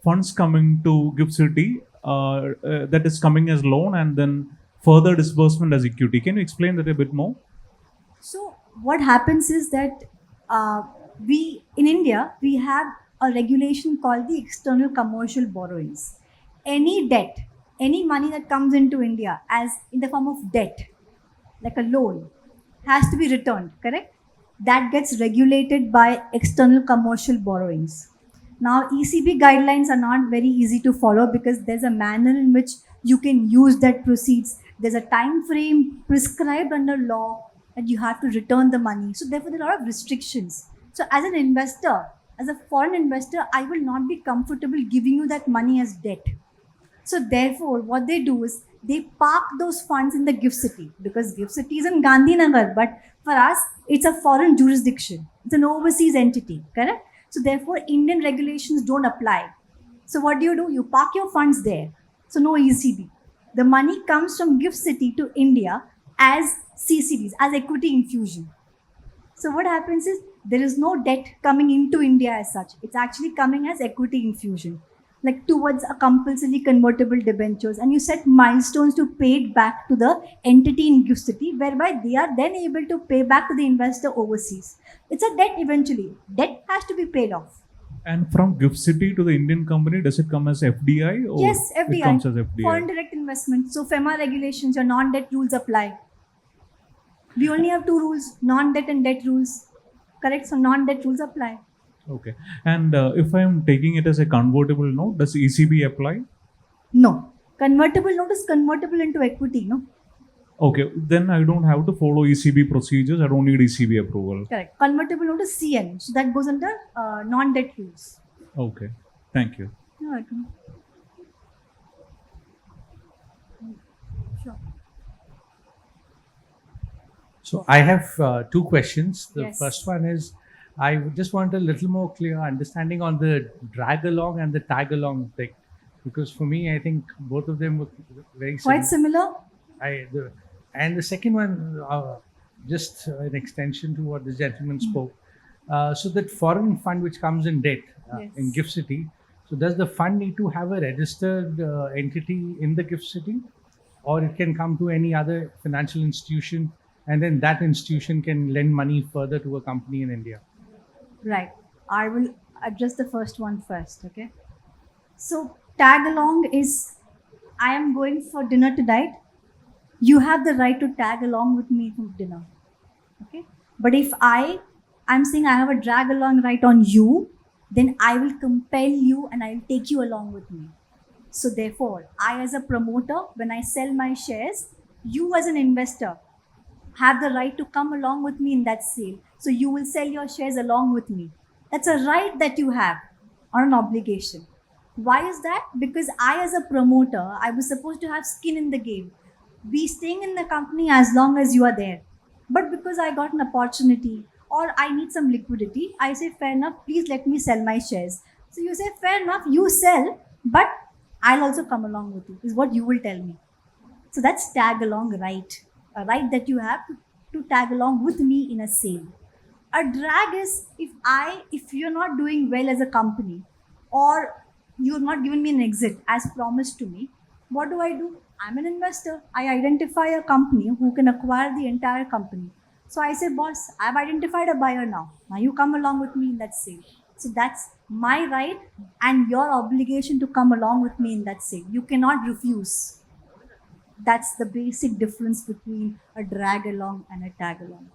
[SPEAKER 2] funds coming to Gift City that is coming as loan and then further disbursement as equity. Can you explain that a bit more?
[SPEAKER 1] So what happens is that we in India we have a regulation called the external commercial borrowings. Any debt, any money that comes into India as in the form of debt, like a loan, has to be returned. Correct? That gets regulated by external commercial borrowings. Now, ECB guidelines are not very easy to follow because there's a manner in which you can use that proceeds. There's a time frame prescribed under law that you have to return the money. So therefore, there are a lot of restrictions. So as an investor, as a foreign investor, I will not be comfortable giving you that money as debt. So therefore, what they do is they park those funds in the gift city, because gift city is in Gandhinagar, but for us, it's a foreign jurisdiction. It's an overseas entity, correct? So therefore, Indian regulations don't apply. So what do? You park your funds there. So no ECB. The money comes from gift city to India as CCDs, as equity infusion. So what happens is there is no debt coming into India as such. It's actually coming as equity infusion, like towards a compulsory convertible debentures, and you set milestones to pay it back to the entity in gift city, whereby they are then able to pay back to the investor overseas. It's a debt eventually. Debt has to be paid off.
[SPEAKER 2] And from Gift City to the Indian company, does it come as FDI or
[SPEAKER 1] Yes, FDI.
[SPEAKER 2] it comes as FDI?
[SPEAKER 1] Foreign direct investment. So FEMA regulations, your non-debt rules apply. We only have two rules, non-debt and debt rules. Correct? So non-debt rules apply.
[SPEAKER 2] Okay. And if I am taking it as a convertible note, does ECB apply?
[SPEAKER 1] No. Convertible note is convertible into equity, no?
[SPEAKER 2] Okay, then I don't have to follow ECB procedures. I don't need ECB approval.
[SPEAKER 1] Correct. Convertible note is CN. So that goes under non-debt rules.
[SPEAKER 2] Okay, thank you.
[SPEAKER 1] You're welcome. Sure.
[SPEAKER 3] So I have two questions. The
[SPEAKER 1] Yes.
[SPEAKER 3] first one is, I would just want a little more clear understanding on the drag along and the tag along thing, because for me, I think both of them were very
[SPEAKER 1] Quite
[SPEAKER 3] similar.
[SPEAKER 1] similar.
[SPEAKER 3] And the second one, just an extension to what the gentleman spoke. So that foreign fund which comes in debt in
[SPEAKER 1] Yes.
[SPEAKER 3] Gift City, so does the fund need to have a registered entity in the Gift City, or it can come to any other financial institution, and then that institution can lend money further to a company in India?
[SPEAKER 1] Right. I will address the first one first, okay? So tag along is, I am going for dinner tonight. You have the right to tag along with me for dinner. Okay? But if I'm saying I have a drag along right on you, then I will compel you and I will take you along with me. So therefore, I as a promoter, when I sell my shares, you as an investor have the right to come along with me in that sale. So you will sell your shares along with me. That's a right that you have, or an obligation. Why is that? Because I as a promoter, I was supposed to have skin in the game. Be staying in the company as long as you are there. But because I got an opportunity or I need some liquidity, I say, fair enough, please let me sell my shares. So you say, fair enough, you sell, but I'll also come along with you, is what you will tell me. So that's tag along right, a right that you have to tag along with me in a sale. A drag is if you're not doing well as a company, or you're not giving me an exit as promised to me, what do? I'm an investor. I identify a company who can acquire the entire company. So I say, boss, I've identified a buyer now. Now you come along with me in that sale. So that's my right and your obligation to come along with me in that sale. You cannot refuse. That's the basic difference between a drag along and a tag along.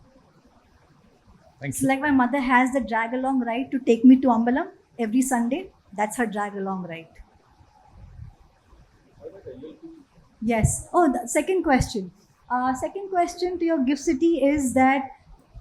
[SPEAKER 3] Thank
[SPEAKER 1] It's
[SPEAKER 3] you.
[SPEAKER 1] like my mother has the drag along right to take me to Ambalam every Sunday. That's her drag along right. Yes. Oh, the second question. Second question to your gift city is that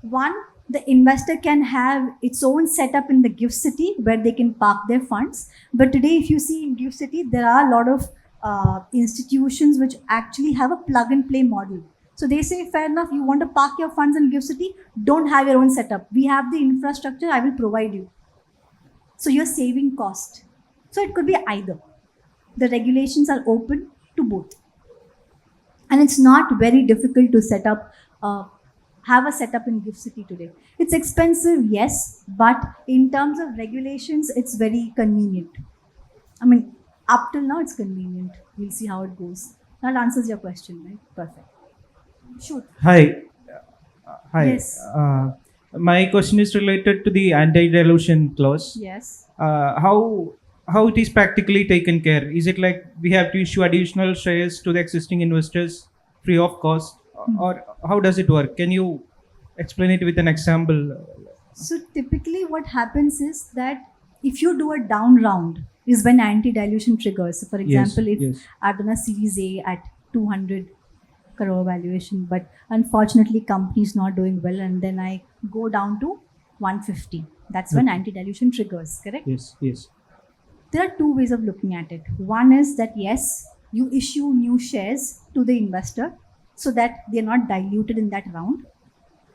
[SPEAKER 1] one, the investor can have its own setup in the gift city where they can park their funds. But today, if you see in gift city, there are a lot of institutions which actually have a plug and play model. So they say, fair enough, you want to park your funds in gift city, don't have your own setup. We have the infrastructure, I will provide you. So you're saving cost. So it could be either. The regulations are open to both. And it's not very difficult to set up, have a setup in Gift City today. It's expensive, yes, but in terms of regulations, it's very convenient. I mean, up till now, it's convenient. We'll see how it goes. That answers your question, right? Perfect. Shoot.
[SPEAKER 4] Hi. Hi.
[SPEAKER 1] Yes.
[SPEAKER 4] My question is related to the anti-dilution clause.
[SPEAKER 1] Yes.
[SPEAKER 4] How it is practically taken care? Is it like we have to issue additional shares to the existing investors free of cost, or how does it work? Can you explain it with an example?
[SPEAKER 1] So typically what happens is that if you do a down round is when anti-dilution triggers. So for example, if
[SPEAKER 4] yes.
[SPEAKER 1] I've done a Series A at 200 crore valuation, but unfortunately company is not doing well, and then I go down to 150. That's when
[SPEAKER 4] Okay.
[SPEAKER 1] anti-dilution triggers, correct?
[SPEAKER 4] Yes.
[SPEAKER 1] There are two ways of looking at it. One is that yes, You issue new shares to the investor so that they are not diluted in that round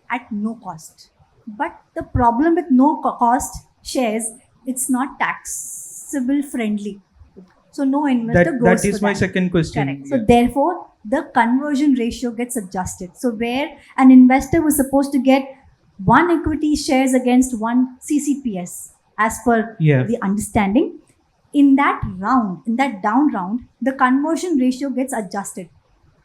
[SPEAKER 1] at no cost. But the problem with no cost shares, it's not taxable friendly. So no investor
[SPEAKER 4] That
[SPEAKER 1] goes
[SPEAKER 4] is
[SPEAKER 1] for
[SPEAKER 4] my
[SPEAKER 1] that.
[SPEAKER 4] second question.
[SPEAKER 1] Correct. So
[SPEAKER 4] Yeah.
[SPEAKER 1] therefore, the conversion ratio gets adjusted. So where an investor was supposed to get one equity shares against one CCPS as per
[SPEAKER 4] Yeah.
[SPEAKER 1] the understanding, in that round, in that down round, the conversion ratio gets adjusted,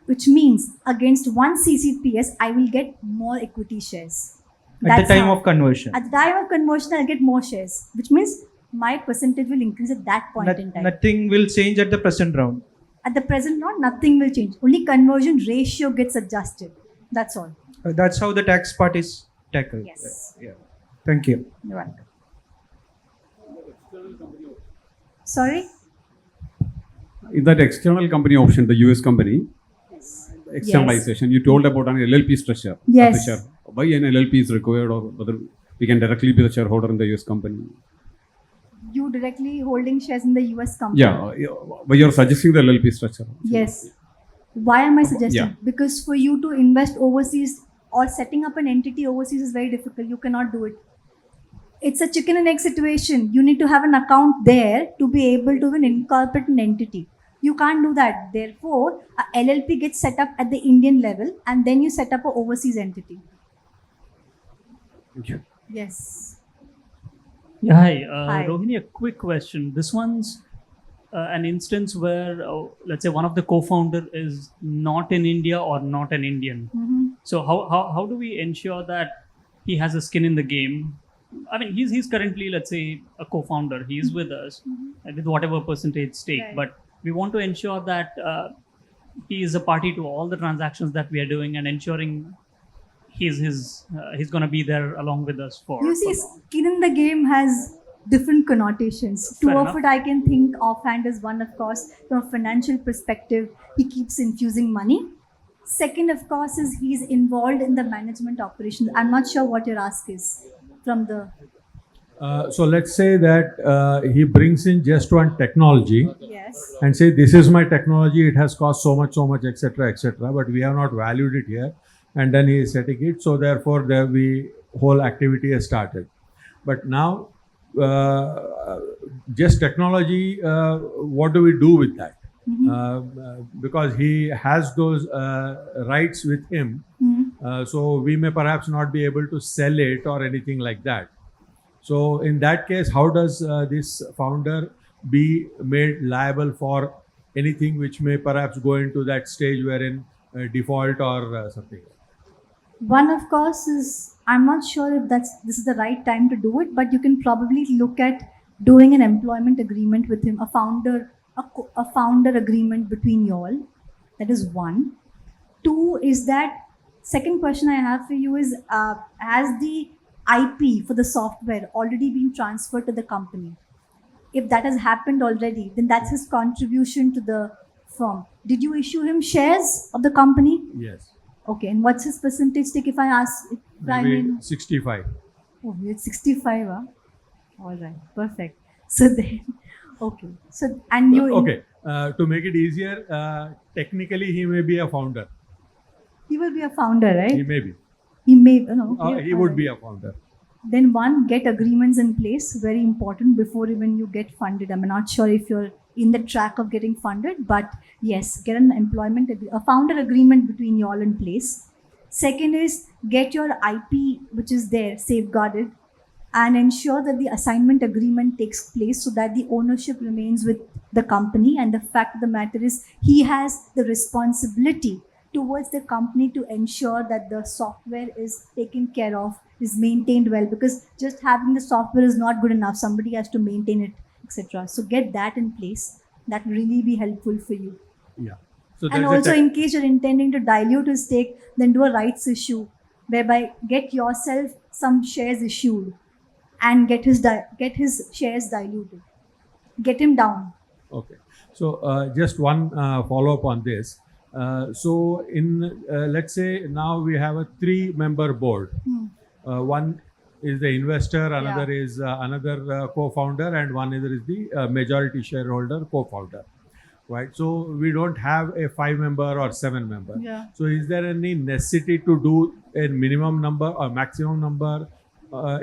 [SPEAKER 1] which means against one CCPS, I will get more equity shares.
[SPEAKER 4] At
[SPEAKER 1] That's
[SPEAKER 4] the time
[SPEAKER 1] how-
[SPEAKER 4] of conversion.
[SPEAKER 1] At the time of conversion, I'll get more shares, which means my percentage will increase at that point in time.
[SPEAKER 4] Nothing will change at the present round.
[SPEAKER 1] At the present round, nothing will change. Only conversion ratio gets adjusted. That's all.
[SPEAKER 4] That's how the tax part is tackled.
[SPEAKER 1] Yes.
[SPEAKER 4] Yeah. Thank you.
[SPEAKER 1] You're welcome. Sorry?
[SPEAKER 5] In that external company option, the US company, externalization, you told about an LLP structure.
[SPEAKER 1] Yes.
[SPEAKER 5] As a share. Why an LLP is required, or whether we can directly be the shareholder in the US company?
[SPEAKER 1] You directly holding shares in the US company.
[SPEAKER 5] Yeah, but you're suggesting the LLP structure.
[SPEAKER 1] Yes. Why am I suggesting?
[SPEAKER 5] Yeah.
[SPEAKER 1] Because for you to invest overseas or setting up an entity overseas is very difficult. You cannot do it. It's a chicken and egg situation. You need to have an account there to be able to even incorporate an entity. You can't do that. Therefore, a LLP gets set up at the Indian level and then you set up an overseas entity.
[SPEAKER 5] Thank you.
[SPEAKER 1] Yes.
[SPEAKER 6] Yeah, hi.
[SPEAKER 1] Hi.
[SPEAKER 6] Rohini, a quick question. This one's an instance where, let's say, one of the co-founder is not in India or not an Indian.
[SPEAKER 1] Mm-hmm.
[SPEAKER 6] So how do we ensure that he has a skin in the game? I mean, he's currently, let's say, a co-founder. He's with us with whatever percentage stake,
[SPEAKER 1] Right.
[SPEAKER 6] but we want to ensure that he is a party to all the transactions that we are doing and ensuring he's going to be there along with us for.
[SPEAKER 1] You see,
[SPEAKER 6] for long.
[SPEAKER 1] skin in the game has different connotations. Two
[SPEAKER 6] Fair
[SPEAKER 1] of
[SPEAKER 6] enough.
[SPEAKER 1] it I can think offhand is one, of course, from a financial perspective, he keeps infusing money. Second, of course, is he's involved in the management operations. I'm not sure what your ask is from the.
[SPEAKER 7] So let's say that he brings in just one technology
[SPEAKER 1] Yes.
[SPEAKER 7] and say, this is my technology, it has cost so much, etc., but we have not valued it here. And then he is setting it. So therefore, whole activity has started. But now, just technology, what do we do with that? Because he has those rights with him. So we may perhaps not be able to sell it or anything like that. So in that case, how does this founder be made liable for anything which may perhaps go into that stage wherein default or something?
[SPEAKER 1] One, of course, is I'm not sure if this is the right time to do it, but you can probably look at doing an employment agreement with him, a founder agreement between y'all. That is one. Two is that second question I have for you is has the IP for the software already been transferred to the company? If that has happened already, then that's his contribution to the firm. Did you issue him shares of the company?
[SPEAKER 7] Yes.
[SPEAKER 1] Okay, and what's his percentage stake if I ask? If I
[SPEAKER 7] Maybe
[SPEAKER 1] mean,
[SPEAKER 7] 65.
[SPEAKER 1] oh, it's 65, huh? All right, perfect. So then, okay. So, and you.
[SPEAKER 7] Okay. To make it easier, technically he may be a founder.
[SPEAKER 1] He will be a founder, right?
[SPEAKER 7] He may be.
[SPEAKER 1] He may, no. okay,
[SPEAKER 7] He
[SPEAKER 1] all
[SPEAKER 7] would
[SPEAKER 1] right.
[SPEAKER 7] be a founder.
[SPEAKER 1] Then one, get agreements in place, very important before even you get funded. I'm not sure if you're in the track of getting funded, but yes, get an a founder agreement between you all in place. Second is get your IP, which is there, safeguarded, and ensure that the assignment agreement takes place so that the ownership remains with the company. And the fact of the matter is he has the responsibility towards the company to ensure that the software is taken care of, is maintained well, because just having the software is not good enough. Somebody has to maintain it, etc. So get that in place. That will really be helpful for you.
[SPEAKER 7] Yeah. So
[SPEAKER 1] And
[SPEAKER 7] there's a
[SPEAKER 1] also, in case you're intending to dilute his stake, then do a rights issue, whereby get yourself some shares issued and get his shares diluted. Get him down.
[SPEAKER 7] Okay. So just one follow-up on this. So in let's say now we have a 3-member board. One is the investor, another is another co-founder, and one is the majority shareholder co-founder. right? So we don't have a 5-member or 7-member.
[SPEAKER 1] Yeah.
[SPEAKER 7] So is there any necessity to do a minimum number or maximum number,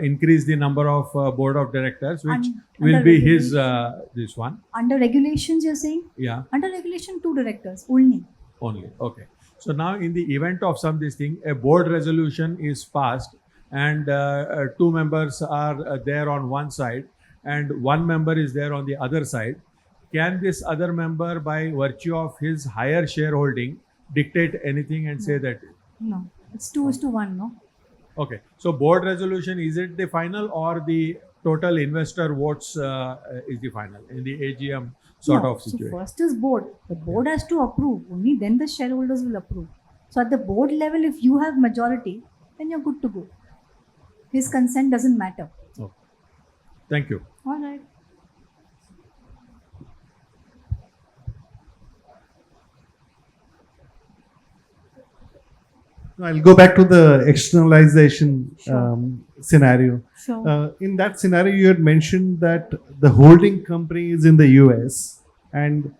[SPEAKER 7] increase the number of board of directors, which will
[SPEAKER 1] Under
[SPEAKER 7] be his
[SPEAKER 1] regulation.
[SPEAKER 7] this one?
[SPEAKER 1] Under regulations, you're saying?
[SPEAKER 7] Yeah,
[SPEAKER 1] Under regulation, 2 directors only.
[SPEAKER 7] only. Okay. So now in the event of some this thing, a board resolution is passed and 2 members are there on one side and 1 member is there on the other side. Can this other member, by virtue of his higher shareholding, dictate anything and say that?
[SPEAKER 1] No, it's 2:1, no?
[SPEAKER 7] Okay. So board resolution, is it the final or the total investor votes is the final in the AGM sort
[SPEAKER 1] No.
[SPEAKER 7] of situation?
[SPEAKER 1] So first is board. The board has to approve. Only then the shareholders will approve. So at the board level, if you have majority, then you're good to go. His consent doesn't matter.
[SPEAKER 7] Okay. Thank you.
[SPEAKER 1] All right.
[SPEAKER 8] I'll go back to the externalization
[SPEAKER 1] Sure.
[SPEAKER 8] scenario.
[SPEAKER 1] Sure.
[SPEAKER 8] In that scenario, you had mentioned that the holding company is in the US and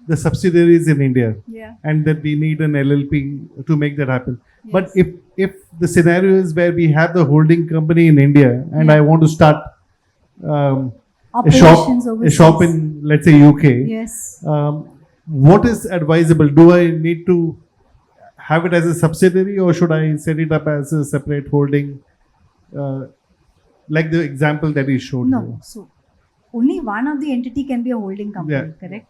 [SPEAKER 8] the subsidiary is in India,
[SPEAKER 1] Yeah.
[SPEAKER 8] and that we need an LLP to make that happen. But
[SPEAKER 1] Yes.
[SPEAKER 8] if the scenario is where we have the holding company in India and I
[SPEAKER 1] Yeah.
[SPEAKER 8] want to start a
[SPEAKER 1] Operations
[SPEAKER 8] shop
[SPEAKER 1] overseas.
[SPEAKER 8] in, let's say, UK,
[SPEAKER 1] Yes.
[SPEAKER 8] what is advisable? Do I need to have it as a subsidiary or should I set it up as a separate holding, like the example that he showed
[SPEAKER 1] No.
[SPEAKER 8] you?
[SPEAKER 1] So only one of the entity can be a holding company,
[SPEAKER 8] Yeah.
[SPEAKER 1] correct?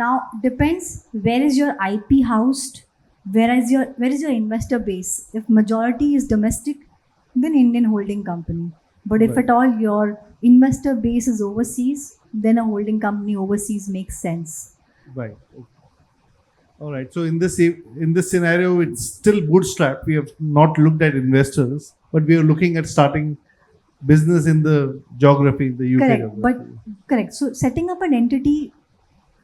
[SPEAKER 1] Now depends where is your IP housed, where is your investor base. If majority is domestic, then Indian holding company. But if
[SPEAKER 8] Right.
[SPEAKER 1] at all your investor base is overseas, then a holding company overseas makes sense.
[SPEAKER 8] Right. Okay. All right. So in this scenario, it's still bootstrap. We have not looked at investors, but we are looking at starting business in the geography, the UK.
[SPEAKER 1] Correct.
[SPEAKER 8] geography.
[SPEAKER 1] But correct. So setting up an entity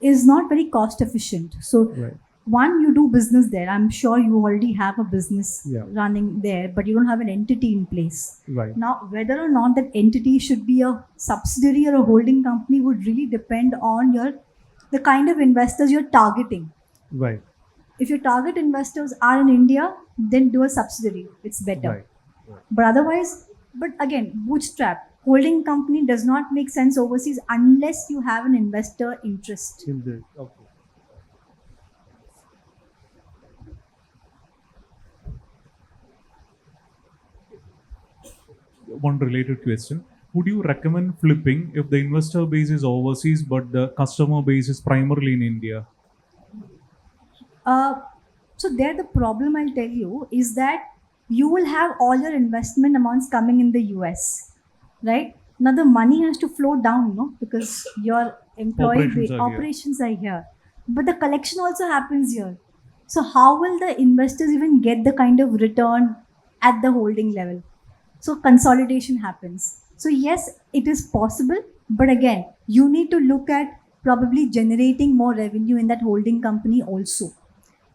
[SPEAKER 1] is not very cost efficient. So
[SPEAKER 8] Right.
[SPEAKER 1] one, you do business there. I'm sure you already have a business
[SPEAKER 8] Yeah.
[SPEAKER 1] running there, but you don't have an entity in place.
[SPEAKER 8] Right.
[SPEAKER 1] Now, whether or not that entity should be a subsidiary or a holding company would really depend on the kind of investors you're targeting.
[SPEAKER 8] Right.
[SPEAKER 1] If your target investors are in India, then do a subsidiary. It's better.
[SPEAKER 8] Right.
[SPEAKER 1] But otherwise, but again, bootstrap. Holding company does not make sense overseas unless you have an investor interest.
[SPEAKER 8] In the okay.
[SPEAKER 2] One related question. Would you recommend flipping if the investor base is overseas but the customer base is primarily in India?
[SPEAKER 1] So there the problem I'll tell you is that you will have all your investment amounts coming in the US, right? Now the money has to flow down, no? Because your operations are here. But the collection also happens here. So how will the investors even get the kind of return at the holding level? So consolidation happens. So yes, it is possible, but again, you need to look at probably generating more revenue in that holding company also.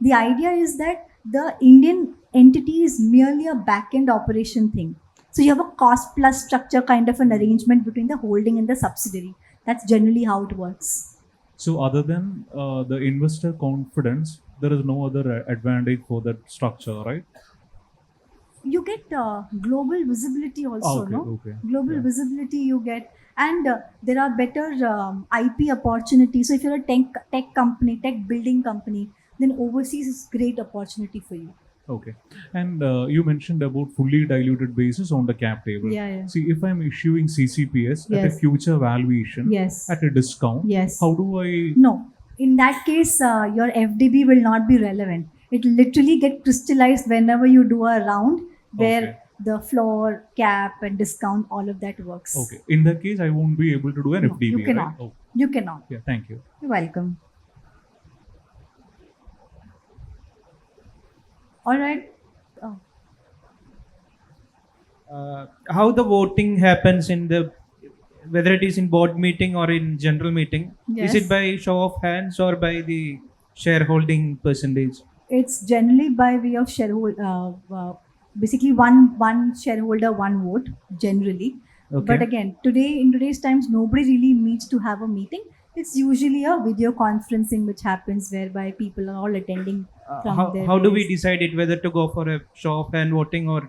[SPEAKER 1] The idea is that the Indian entity is merely a back-end operation thing. So you have a cost plus structure kind of an arrangement between the holding and the subsidiary. That's generally how it works.
[SPEAKER 2] So other than the investor confidence, there is no other advantage for that structure, right?
[SPEAKER 1] You get global visibility also,
[SPEAKER 2] Okay,
[SPEAKER 1] no?
[SPEAKER 2] okay.
[SPEAKER 1] Global
[SPEAKER 2] Yeah.
[SPEAKER 1] visibility you get, and there are better IP opportunities. So if you're a tech company, tech building company, then overseas is great opportunity for you.
[SPEAKER 2] Okay. And you mentioned about fully diluted basis on the cap table.
[SPEAKER 1] Yeah.
[SPEAKER 2] See, if I'm issuing CCPS at a
[SPEAKER 1] Yes.
[SPEAKER 2] future valuation
[SPEAKER 1] Yes.
[SPEAKER 2] at a discount,
[SPEAKER 1] Yes.
[SPEAKER 2] how do I?
[SPEAKER 1] No, in that case, your FDB will not be relevant. It literally get crystallized whenever you do a round where
[SPEAKER 2] Okay.
[SPEAKER 1] the floor, cap, and discount, all of that works.
[SPEAKER 2] Okay. In that case, I won't be able to do an
[SPEAKER 1] No,
[SPEAKER 2] FDB.
[SPEAKER 1] you cannot.
[SPEAKER 2] Right? Oh,
[SPEAKER 1] You cannot.
[SPEAKER 2] yeah. Thank you.
[SPEAKER 1] You're welcome. All right. Oh,
[SPEAKER 4] How the voting happens in the, whether it is in board meeting or in general meeting, is
[SPEAKER 1] Yes.
[SPEAKER 4] it by show of hands or by the shareholding percentage?
[SPEAKER 1] it's generally by way of shareholder. Basically, one shareholder, one vote. Generally,
[SPEAKER 4] Okay.
[SPEAKER 1] but again, in today's times, nobody really needs to have a meeting. It's usually a video conferencing which happens whereby people are all attending from their
[SPEAKER 4] how do we
[SPEAKER 1] various-
[SPEAKER 4] decide it whether to go for a show of hand voting or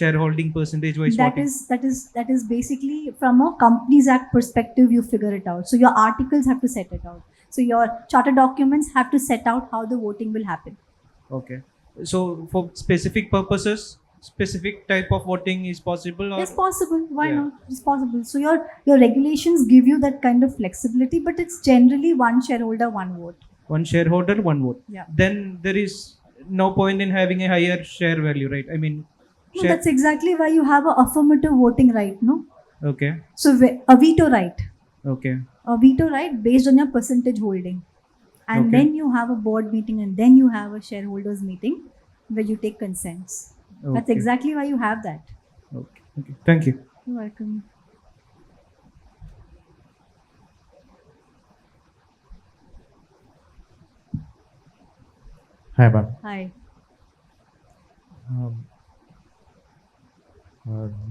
[SPEAKER 4] shareholding percentage wise
[SPEAKER 1] that
[SPEAKER 4] voting?
[SPEAKER 1] is basically from a Companies Act perspective you figure it out. So your articles have to set it out. So your charter documents have to set out how the voting will happen.
[SPEAKER 4] Okay. So for specific purposes, specific type of voting is possible, or
[SPEAKER 1] It's possible. Why
[SPEAKER 4] Yeah.
[SPEAKER 1] not? It's possible. So your regulations give you that kind of flexibility, but it's generally one shareholder, one vote.
[SPEAKER 4] one shareholder, one vote.
[SPEAKER 1] Yeah.
[SPEAKER 4] Then there is no point in having a higher share value, right? I mean,
[SPEAKER 1] No,
[SPEAKER 4] share.
[SPEAKER 1] that's exactly why you have a affirmative voting right, no?
[SPEAKER 4] Okay.
[SPEAKER 1] So a veto right.
[SPEAKER 4] Okay.
[SPEAKER 1] A veto right based on your percentage holding. And
[SPEAKER 4] Okay.
[SPEAKER 1] then you have a board meeting and then you have a shareholders meeting where you take consents. That's
[SPEAKER 4] Okay.
[SPEAKER 1] exactly why you have that.
[SPEAKER 4] Okay. Okay. Thank you.
[SPEAKER 1] You're welcome.
[SPEAKER 9] Hi, ma'am.
[SPEAKER 1] Hi.
[SPEAKER 9] Um,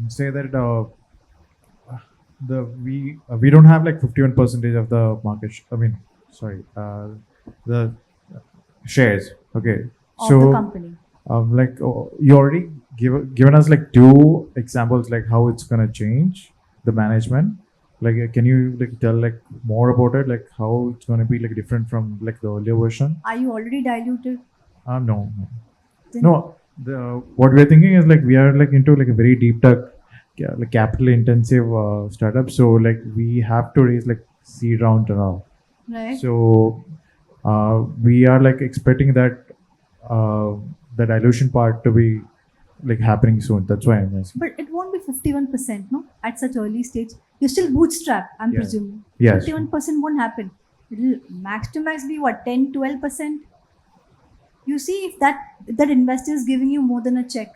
[SPEAKER 9] say that we don't have like 51% of the market. I mean, sorry, the shares. Okay,
[SPEAKER 1] Of
[SPEAKER 9] so
[SPEAKER 1] the company.
[SPEAKER 9] like you already given us like two examples like how it's gonna change the management. Like, can you like tell like more about it? Like how it's gonna be like different from like the earlier version?
[SPEAKER 1] Are you already diluted?
[SPEAKER 9] No.
[SPEAKER 1] Then-
[SPEAKER 9] No, what we're thinking is like we are like into like a very deep tech, like capital intensive startup. So like we have to raise like seed round and all.
[SPEAKER 1] Right.
[SPEAKER 9] So we are like expecting that the dilution part to be like happening soon. That's why I'm asking.
[SPEAKER 1] But it won't be 51%, no? At such early stage. You're still bootstrap, I'm
[SPEAKER 9] Yeah.
[SPEAKER 1] presuming.
[SPEAKER 9] Yes.
[SPEAKER 1] 51% won't happen. It'll max to max be what, 10, 12%? You see, if that investor is giving you more than a check,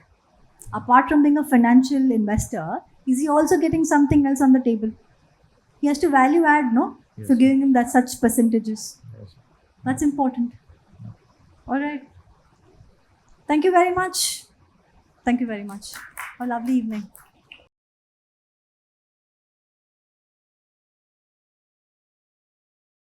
[SPEAKER 1] apart from being a financial investor, is he also getting something else on the table? He has to value add, no? For
[SPEAKER 9] Yes.
[SPEAKER 1] giving him that such percentages.
[SPEAKER 9] Yes.
[SPEAKER 1] That's important. All right. Thank you very much. Thank you very much. Have a lovely evening.